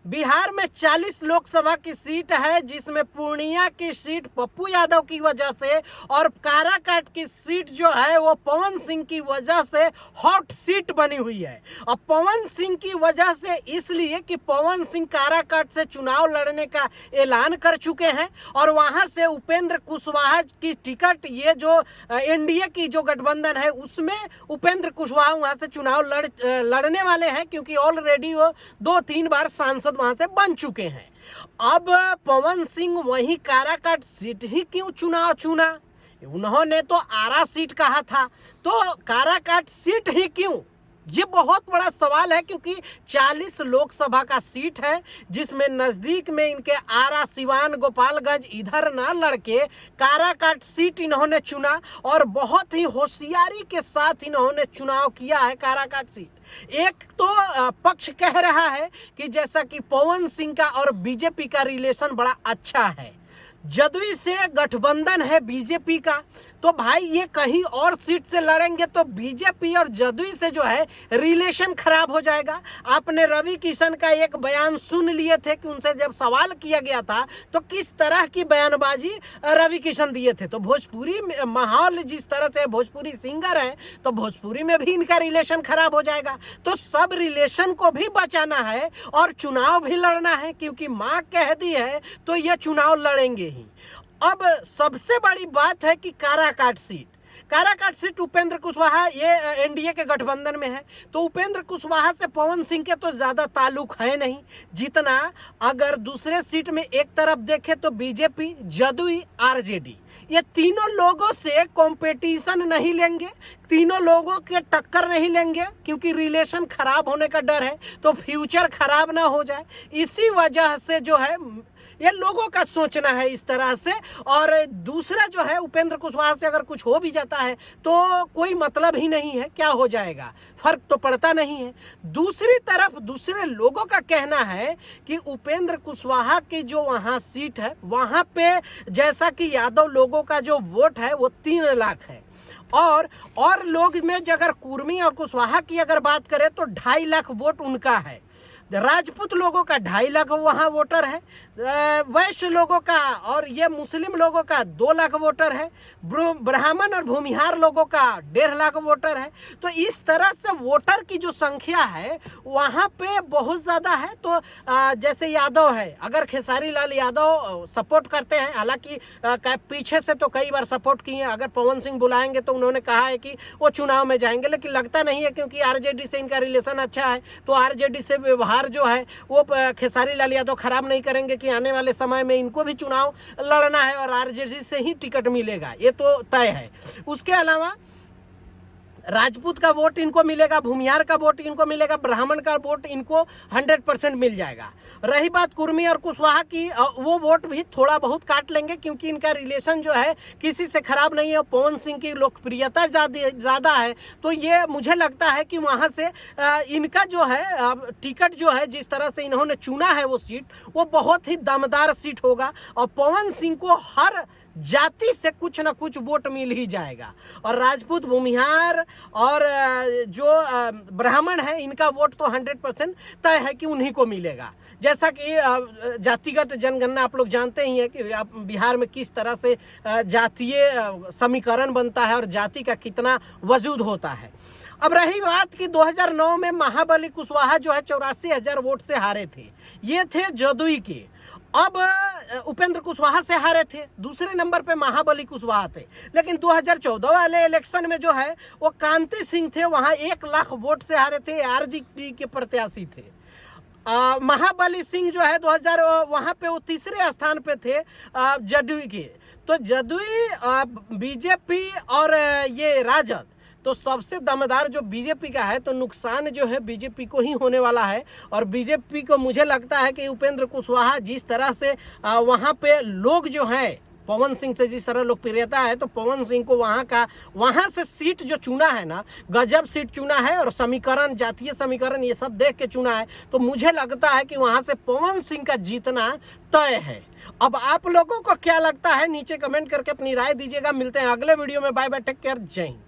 बिहार में 40 लोकसभा की सीट है, जिसमें पूर्णिया की सीट पप्पू यादव की वजह से और काराकाट की सीट जो है वो पवन सिंह की वजह से हॉट सीट बनी हुई है। अब पवन सिंह की वजह से इसलिए कि पवन सिंह काराकाट से चुनाव लड़ने का ऐलान कर चुके हैं और वहां से उपेंद्र कुशवाहा की टिकट, ये जो एनडीए की जो गठबंधन है उसमें उपेंद्र कुशवाहा वहां से चुनाव लड़ने वाले हैं, क्योंकि ऑलरेडी वो 2-3 बार सांसद वहां से बन चुके हैं। अब पवन सिंह वही काराकाट सीट ही क्यों चुना? उन्होंने तो आरा सीट कहा था, तो काराकाट सीट ही क्यों? ये बहुत बड़ा सवाल है, क्योंकि 40 लोकसभा का सीट है, जिसमें नजदीक में इनके आरा, सिवान, गोपालगंज इधर ना लड़के काराकाट सीट इन्होंने चुना और बहुत ही होशियारी के साथ इन्होंने चुनाव किया है काराकाट सीट। एक तो पक्ष कह रहा है कि जैसा कि पवन सिंह का और बीजेपी का रिलेशन बड़ा अच्छा है, जदयू से गठबंधन है बीजेपी का, तो भाई ये कहीं और सीट से लड़ेंगे तो बीजेपी और जदयू से जो है रिलेशन खराब हो जाएगा। आपने रवि किशन का एक बयान सुन लिए थे कि उनसे जब सवाल किया गया था तो किस तरह की बयानबाजी रवि किशन दिए थे। तो भोजपुरी माहौल जिस तरह से भोजपुरी सिंगर हैं, तो भोजपुरी में भी इनका रिलेशन खराब हो जाएगा। तो सब रिलेशन को भी बचाना है और चुनाव भी लड़ना है, क्योंकि माँ कह दी है तो ये चुनाव लड़ेंगे ही। अब सबसे बड़ी बात है कि काराकाट सीट उपेंद्र कुशवाहा, ये एनडीए के गठबंधन में है, तो उपेंद्र कुशवाहा से पवन सिंह के तो ज़्यादा ताल्लुक है नहीं, जितना अगर दूसरे सीट में एक तरफ देखें तो बीजेपी, जदयू, आरजेडी, ये तीनों लोगों से कंपटीशन नहीं लेंगे, तीनों लोगों के टक्कर नहीं लेंगे, क्योंकि रिलेशन खराब होने का डर है, तो फ्यूचर खराब ना हो जाए। इसी वजह से जो है ये लोगों का सोचना है इस तरह से। और दूसरा जो है, उपेंद्र कुशवाहा से अगर कुछ हो भी जाता है तो कोई मतलब ही नहीं है, क्या हो जाएगा, फर्क तो पड़ता नहीं है। दूसरी तरफ दूसरे लोगों का कहना है कि उपेंद्र कुशवाहा की जो वहाँ सीट है, वहाँ पे जैसा कि यादव लोगों का जो वोट है वो 3 लाख है, और लोग में अगर कुर्मी और कुशवाहा की अगर बात करें तो 2.5 लाख वोट उनका है। राजपूत लोगों का 2.5 लाख वहाँ वोटर है, वैश्य लोगों का और ये मुस्लिम लोगों का 2 लाख वोटर है, ब्राह्मण और भूमिहार लोगों का 1.5 लाख वोटर है। तो इस तरह से वोटर की जो संख्या है वहाँ पे बहुत ज़्यादा है। तो जैसे यादव है, अगर खेसारी लाल यादव सपोर्ट करते हैं, हालांकि पीछे से तो कई बार सपोर्ट किए हैं, अगर पवन सिंह बुलाएंगे तो उन्होंने कहा है कि वो चुनाव में जाएंगे, लेकिन लगता नहीं है, क्योंकि आरजेडी से इनका रिलेशन अच्छा है, तो आरजेडी से व्यवहार जो है वो खेसारी लाल यादव खराब नहीं करेंगे कि आने वाले समय में इनको भी चुनाव लड़ना है और आरजेडी से ही टिकट मिलेगा, ये तो तय है। उसके अलावा राजपूत का वोट इनको मिलेगा, भूमिहार का वोट इनको मिलेगा, ब्राह्मण का वोट इनको 100% मिल जाएगा। रही बात कुर्मी और कुशवाहा की, वो वोट भी थोड़ा बहुत काट लेंगे, क्योंकि इनका रिलेशन जो है किसी से खराब नहीं है। पवन सिंह की लोकप्रियता ज़्यादा है, तो ये मुझे लगता है कि वहाँ से इनका जो है टिकट जो है, जिस तरह से इन्होंने चुना है वो सीट, वो बहुत ही दमदार सीट होगा और पवन सिंह को हर जाति से कुछ ना कुछ वोट मिल ही जाएगा। और राजपूत, भूमिहार और जो ब्राह्मण है, इनका वोट तो 100% तय है कि उन्हीं को मिलेगा। जैसा कि जातिगत जनगणना आप लोग जानते ही हैं कि आप बिहार में किस तरह से जातीय समीकरण बनता है और जाति का कितना वजूद होता है। अब रही बात कि 2009 में महाबली कुशवाहा जो है 84,000 वोट से हारे थे, ये थे जदयू के। अब उपेंद्र कुशवाहा से हारे थे, दूसरे नंबर पे महाबली कुशवाहा थे। लेकिन 2014 वाले इलेक्शन में जो है वो कांति सिंह थे, वहाँ 1 लाख वोट से हारे थे, आरजेडी के प्रत्याशी थे। महाबली सिंह जो है 2000 वहाँ पे वो तीसरे स्थान पे थे जदयू के। तो जदयू, बीजेपी और ये राजद, तो सबसे दमदार जो बीजेपी का है, तो नुकसान जो है बीजेपी को ही होने वाला है। और बीजेपी को मुझे लगता है कि उपेंद्र कुशवाहा जिस तरह से वहाँ पे लोग जो हैं, पवन सिंह से जिस तरह लोकप्रियता है, तो पवन सिंह को वहाँ से सीट जो चुना है ना, गजब सीट चुना है और समीकरण, जातीय समीकरण ये सब देख के चुना है, तो मुझे लगता है कि वहाँ से पवन सिंह का जीतना तय है। अब आप लोगों को क्या लगता है, नीचे कमेंट करके अपनी राय दीजिएगा। मिलते हैं अगले वीडियो में, बाय बाय, टेक केयर, जय हिंद।